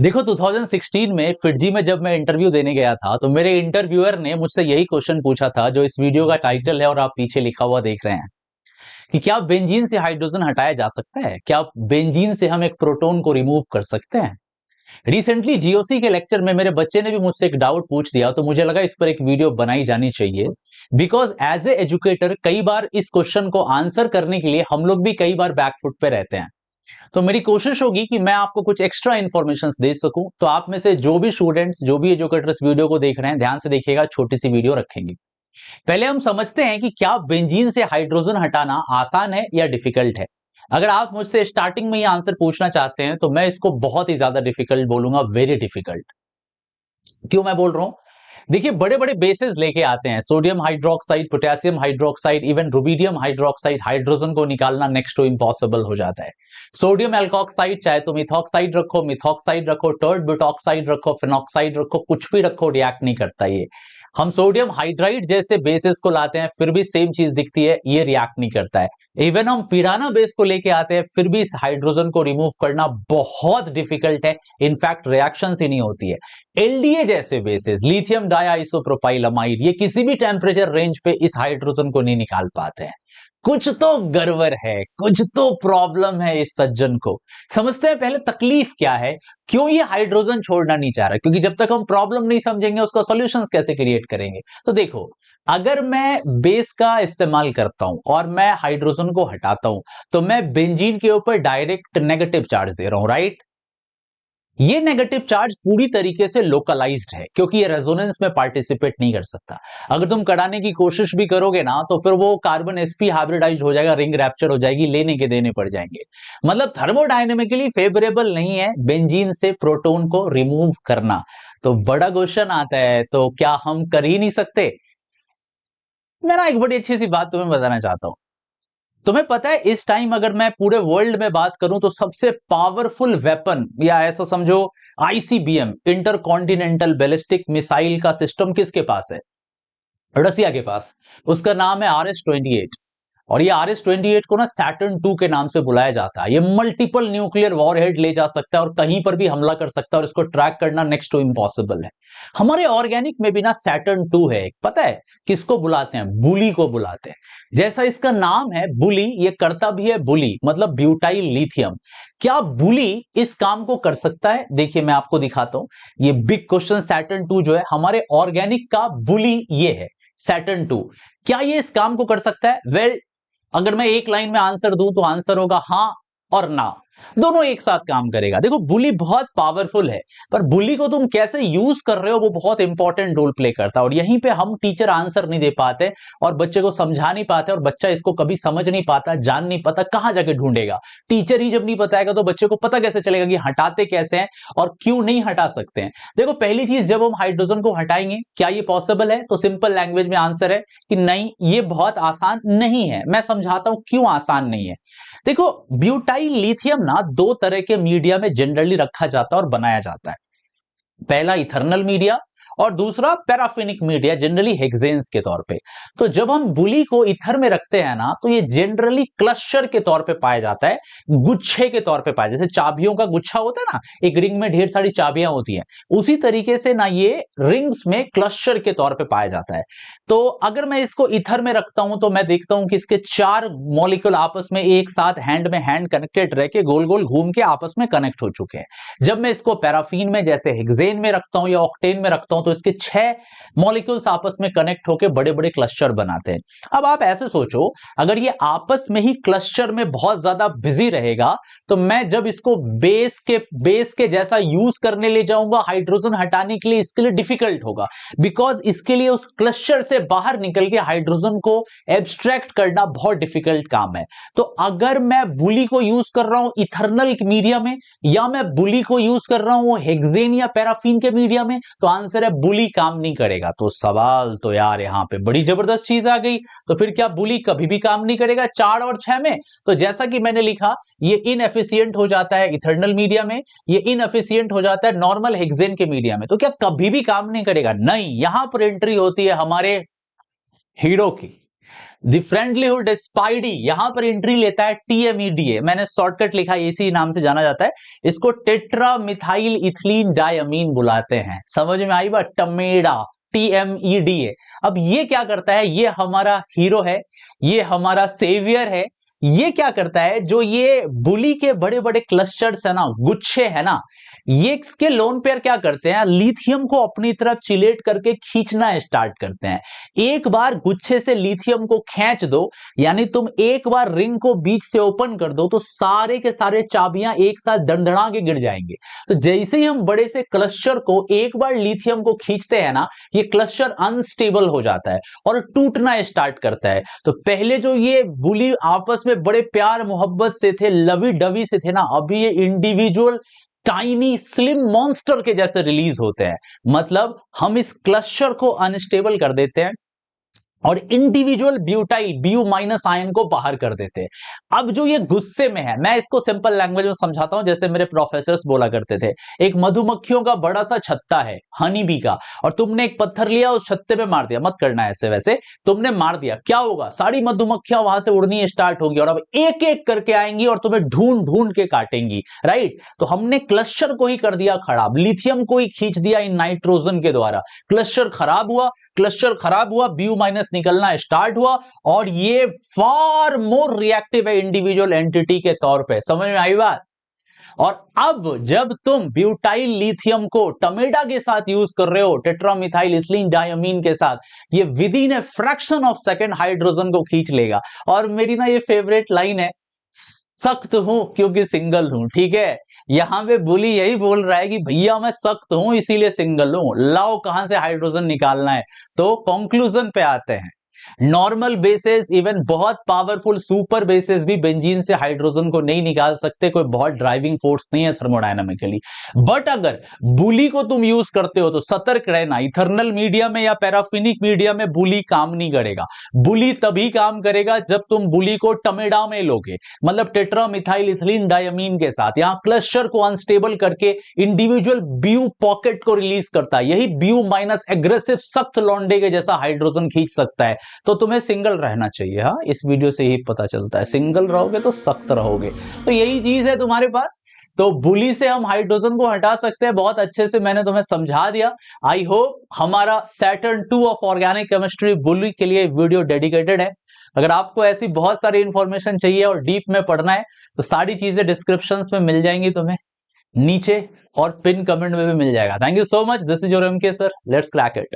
देखो 2016 में फिटजी में जब मैं इंटरव्यू देने गया था तो मेरे इंटरव्यूअर ने मुझसे यही क्वेश्चन पूछा था जो इस वीडियो का टाइटल है और आप पीछे लिखा हुआ देख रहे हैं कि क्या बेंजीन से हाइड्रोजन हटाया जा सकता है। क्या बेंजीन से हम एक प्रोटॉन को रिमूव कर सकते हैं। रिसेंटली जीओसी के लेक्चर में मेरे बच्चे ने भी मुझसे एक डाउट पूछ दिया तो मुझे लगा इस पर एक वीडियो बनाई जानी चाहिए। बिकॉज एज ए एजुकेटर कई बार इस क्वेश्चन को आंसर करने के लिए हम लोग भी कई बार बैकफुट पे रहते हैं। तो मेरी कोशिश होगी कि मैं आपको कुछ एक्स्ट्रा इन्फॉर्मेशन दे सकूं। तो आप में से जो भी स्टूडेंट्स जो भी एजुकेटर्स वीडियो को देख रहे हैं ध्यान से देखिएगा, छोटी सी वीडियो रखेंगे। पहले हम समझते हैं कि क्या बेंजीन से हाइड्रोजन हटाना आसान है या डिफिकल्ट है। अगर आप मुझसे स्टार्टिंग में ये आंसर पूछना चाहते हैं तो मैं इसको बहुत ही ज्यादा डिफिकल्ट बोलूंगा, वेरी डिफिकल्ट। क्यों मैं बोल रहा हूं, देखिए बड़े बड़े बेसिस लेके आते हैं, sodium hydroxide, potassium hydroxide, even rubidium hydroxide, hydrogen को निकालना नेक्स्ट टू इम्पॉसिबल हो जाता है। सोडियम एल्कोक्साइड चाहे तो मिथॉक्साइड रखो, मिथॉक्साइड रखो, टर्ड बुटॉक्साइड रखो, फिनॉक्साइड रखो, कुछ भी रखो रिएक्ट नहीं करता ये। हम सोडियम हाइड्राइड जैसे बेसिस को लाते हैं फिर भी सेम चीज दिखती है, ये रिएक्ट नहीं करता है। इवन हम पिराना बेस को लेके आते हैं फिर भी इस हाइड्रोजन को रिमूव करना बहुत डिफिकल्ट है, इनफैक्ट रिएक्शन ही नहीं होती है। एलडीए जैसे बेसिस, लिथियम डाइसोप्रोपाइलमाइड, ये किसी भी टेम्परेचर रेंज पे इस हाइड्रोजन को नहीं निकाल पाते हैं। कुछ तो गड़बड़ है, कुछ तो प्रॉब्लम है इस सज्जन को। समझते हैं पहले तकलीफ क्या है, क्यों ये हाइड्रोजन छोड़ना नहीं चाह रहा, क्योंकि जब तक हम प्रॉब्लम नहीं समझेंगे उसका सॉल्यूशंस कैसे क्रिएट करेंगे। तो देखो, अगर मैं बेस का इस्तेमाल करता हूं और मैं हाइड्रोजन को हटाता हूं तो मैं बेंजीन के ऊपर डायरेक्ट नेगेटिव चार्ज दे रहा हूं, राइट। ये नेगेटिव चार्ज पूरी तरीके से लोकलाइज्ड है क्योंकि ये रेजोनेंस में पार्टिसिपेट नहीं कर सकता। अगर तुम कराने की कोशिश भी करोगे ना तो फिर वो कार्बन एसपी हाइब्रिडाइज्ड हो जाएगा, रिंग रैप्चर हो जाएगी, लेने के देने पड़ जाएंगे। मतलब थर्मोडायनेमिकली फेवरेबल नहीं है बेंजीन से प्रोटॉन को रिमूव करना। तो बड़ा क्वेश्चन आता है, तो क्या हम कर ही नहीं सकते। मैं ना एक बड़ी अच्छी सी बात तुम्हें बताना चाहता हूं। तुम्हें पता है इस टाइम अगर मैं पूरे वर्ल्ड में बात करूं तो सबसे पावरफुल वेपन या ऐसा समझो ICBM, inter continental ballistic missile का सिस्टम किसके पास है। रसिया के पास। उसका नाम है RS-28। और ये RS-28 को ना सैटर्न 2 के नाम से बुलाया जाता है। ये मल्टीपल न्यूक्लियर वॉरहेड ले जा सकता है और कहीं पर भी हमला कर सकता है और इसको ट्रैक करना नेक्स्ट टू इम्पॉसिबल है। हमारे ऑर्गेनिक में भी ना सैटर्न 2 है, पता है किसको बुलाते हैं, बुली को बुलाते हैं। जैसा इसका नाम है बुली, ये करता भी है बुली, मतलब ब्यूटाइल लिथियम। क्या बुली इस काम को कर सकता है। देखिए मैं आपको दिखाता हूं, ये बिग क्वेश्चन सैटर्न 2 जो है हमारे ऑर्गेनिक का बुली ये है सैटर्न 2। क्या ये इस काम को कर सकता है। वेल, अगर मैं एक लाइन में आंसर दूं तो आंसर होगा हां और ना, दोनों एक साथ काम करेगा। देखो बुली बहुत पावरफुल है, पर बुली को तुम कैसे यूज कर रहे हो वो बहुत इंपॉर्टेंट रोल प्ले करता है। और यहीं पे हम टीचर आंसर नहीं दे पाते और बच्चे को समझा नहीं पाते, और बच्चा इसको कभी समझ नहीं पाता, जान नहीं पाता, कहां जाके ढूंढेगा। टीचर ही जब नहीं बताएगा तो बच्चे को पता कैसे चलेगा कि हटाते कैसे हैं और क्यों नहीं हटा सकते हैं। देखो पहली चीज, जब हम हाइड्रोजन को हटाएंगे क्या ये पॉसिबल है, तो सिंपल लैंग्वेज में आंसर है कि नहीं, ये बहुत आसान नहीं है। मैं समझाता हूं क्यों आसान नहीं है। देखो ब्यूटाइल लिथियम ना दो तरह के मीडिया में जनरली रखा जाता है और बनाया जाता है। पहला इथर्नल मीडिया और दूसरा पैराफिनिक मीडिया, जनरली हेक्सेन्स के तौर पे। तो जब हम बुली को इथर में रखते हैं ना तो ये जनरली क्लस्टर के तौर पे पाया जाता है, गुच्छे के तौर पे पाया, जैसे चाबियों का गुच्छा होता है ना, एक रिंग में ढेर सारी चाबियां होती हैं, उसी तरीके से ना ये रिंग्स में क्लस्टर के तौर पे पाया जाता है। तो अगर मैं इसको इथर में रखता हूं तो मैं देखता हूं कि इसके 4 मॉलिक्यूल आपस में एक साथ हैंड में हैंड कनेक्टेड रह के गोल गोल घूम के आपस में कनेक्ट हो चुके हैं। जब मैं इसको पैराफीन में जैसे हेक्सेन में रखता हूं या ऑक्टेन में रखता हूं तो इसके 6 मॉलिक्यूल्स आपस में कनेक्ट होकर बड़े बड़े क्लस्टर बनाते हैं। अब आप ऐसे सोचो, अगर ये आपस में ही क्लस्टर में बहुत ज्यादा बिजी रहेगा तो मैं जब इसको बेस के जैसा यूज करने ले जाऊंगा हाइड्रोजन हटाने के लिए, इसके लिए डिफिकल्ट होगा। बिकॉज इसके लिए उस क्लस्टर से बाहर निकल के हाइड्रोजन को एब्स्ट्रैक्ट करना बहुत डिफिकल्ट काम है। तो अगर मैं बुली को यूज कर रहा हूं इथर्नल मीडिया में या मैं बुली को यूज कर रहा हूं हेक्सेन या पैराफीन के मीडिया में, तो आंसर है बुली काम नहीं करेगा। तो सवाल तो यार यहां पे बड़ी जबरदस्त चीज आ गई, तो फिर क्या बुली कभी भी काम नहीं करेगा 4 और 6 में। तो जैसा कि मैंने लिखा, ये इनएफिशिएंट हो जाता है इथर्नल मीडिया में, ये इनएफिशिएंट हो जाता है नॉर्मल हेक्सेन के मीडिया में। तो क्या कभी भी काम नहीं करेगा, नहीं। यहां पर एंट्री होती है हमारे हीरो की, द फ्रेंडलीहुड स्पाइडी, यहां पर एंट्री लेता है TMEDA, मैंने शॉर्टकट लिखा इसी नाम से जाना जाता है। इसको टेट्रा मिथाइल इथिलीन डायमीन बुलाते हैं। समझ में आई बात? टमेडा, TMEDA। अब ये क्या करता है? ये हमारा हीरो है, ये हमारा सेवियर है। ये क्या करता है? जो ये बुली के बड़े बड़े क्लस्टर्स है ना, गुच्छे है ना, ये इसके लोन पेयर क्या करते हैं? लिथियम को अपनी तरफ चिलेट करके खींचना स्टार्ट करते हैं। एक बार गुच्छे से लिथियम को खींच दो, यानी तुम एक बार रिंग को बीच से ओपन कर दो, तो सारे के सारे चाबियां एक साथ दंडड़ा के गिर जाएंगे। तो जैसे ही हम बड़े से क्लस्टर को एक बार लिथियम को खींचते हैं ना, ये क्लस्टर अनस्टेबल हो जाता है और टूटना स्टार्ट करता है। तो पहले जो ये बुली आपस में बड़े प्यार मोहब्बत से थे, लवी डवी से थे ना, अभी ये इंडिविजुअल टाइनी स्लिम मॉन्स्टर के जैसे रिलीज होते हैं। मतलब हम इस क्लस्टर को अनस्टेबल कर देते हैं और इंडिविजुअल ब्यूटाइल BU- आयन को बाहर कर देते हैं। अब जो ये गुस्से में है, मैं इसको सिंपल लैंग्वेज में समझाता हूं, जैसे मेरे प्रोफेसर्स बोला करते थे। एक मधुमक्खियों का बड़ा सा छत्ता है, हनी बी का, और तुमने एक पत्थर लिया, उस छत्ते पे मार दिया, मत करना ऐसे वैसे, तुमने मार दिया, क्या होगा? सारी मधुमक्खियां वहां से उड़नी स्टार्ट होगी और अब एक एक करके आएंगी और तुम्हें ढूंढ ढूंढ के काटेंगी, राइट? तो हमने क्लस्टर को ही कर दिया खराब, लिथियम को ही खींच दिया इन नाइट्रोजन के द्वारा। क्लस्टर खराब हुआ, क्लस्टर खराब हुआ, BU- निकलना स्टार्ट हुआ, और ये फार मोर रिएक्टिव है इंडिविजुअल एंटिटी के तौर पे। समझ में आई बात? और अब जब तुम ब्यूटाइल लिथियम को टमेडा के साथ यूज कर रहे हो, टेट्रामिथाइल इथिलीन डायमीन के साथ, ये with in a fraction of second hydrogen को खींच लेगा। और मेरी ना ये फेवरेट लाइन है, सख्त हूं क्योंकि सिंगल हूं। ठीक है, यहां पे बुली यही बोल रहा है कि भैया मैं सख्त हूं इसीलिए सिंगल हूं, लाओ कहां से हाइड्रोजन निकालना है। तो कंक्लूजन पे आते हैं, नॉर्मल बेसिस, इवन बहुत पावरफुल सुपर बेसिस भी बेंजीन से हाइड्रोजन को नहीं निकाल सकते, कोई बहुत ड्राइविंग फोर्स नहीं है थर्मोडायनामिकली। बट अगर बुली को तुम यूज करते हो तो सतर्क रहना, इथर्नल मीडिया में या पैराफिनिक मीडिया में बुली काम नहीं करेगा। बुली तभी काम करेगा जब तुम बुली को टमेडा में लोगे, मतलब टेट्रामिथाइल इथिलीन डायमीन के साथ। यहां क्लस्टर को अनस्टेबल करके इंडिविजुअल BU पॉकेट को रिलीज करता है, यही BU- एग्रेसिव सख्त लौंडे के जैसा हाइड्रोजन खींच सकता है। तो तुम्हें सिंगल रहना चाहिए। हाँ, इस वीडियो से ही पता चलता है, सिंगल रहोगे तो सख्त रहोगे। तो यही चीज है तुम्हारे पास। तो बुली से हम हाइड्रोजन को हटा सकते हैं, बहुत अच्छे से मैंने तुम्हें समझा दिया। आई होप हमारा सैटर्न 2 ऑफ ऑर्गेनिक केमिस्ट्री बुली के लिए वीडियो डेडिकेटेड है। अगर आपको ऐसी बहुत सारी इंफॉर्मेशन चाहिए और डीप में पढ़ना है तो सारी चीजें डिस्क्रिप्शन में मिल जाएंगी तुम्हें नीचे, और पिन कमेंट में भी मिल जाएगा। Thank you so much, this is your MK sir, let's crack it.